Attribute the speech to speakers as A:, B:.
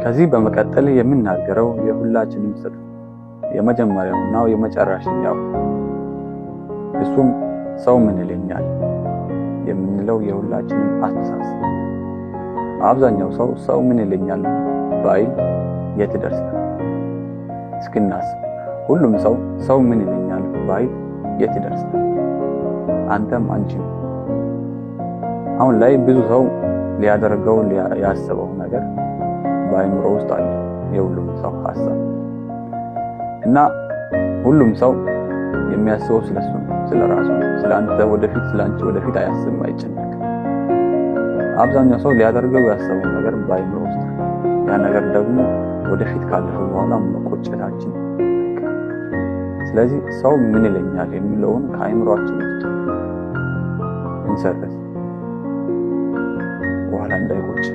A: ከዚህ በመቀጠል የምናገረው የሁላችንም ስር የመጀመሪያውና የመጨረሻው እሱም ሰው ምን ይለኛል የምንለው የሁላችንም አስተሳሰብ። አብዛኛው ሰው ምን ይለኛል ባይል የት ይደርሳል? እስኪናስብ ሁሉም ሰው ምን ይለኛል ባይል የት ይደርሳል? አንተም አንቺም። አሁን ላይ ብዙ ሰው ሊያደርገው ያሰበው ነገር በአይምሮ ውስጥ አለ፣ የሁሉም ሰው ሐሳብ እና ሁሉም ሰው የሚያስበው ስለሱ ነው፣ ስለራሱ ነው። ስለአንተ ወደፊት ስለአንቺ ወደፊት አያስብም፣ አይጨነቅም። አብዛኛው ሰው ሊያደርገው ያሰበው ነገር በአይምሮ ውስጥ ነው። ያ ነገር ደግሞ ወደፊት ካለፈ በኋላ መቆጨታችን። ስለዚህ ሰው ምን ይለኛል የሚለውን ከአይምሮአችን ውስጥ እንሰርዝ፣ በኋላ እንዳይቆጭ።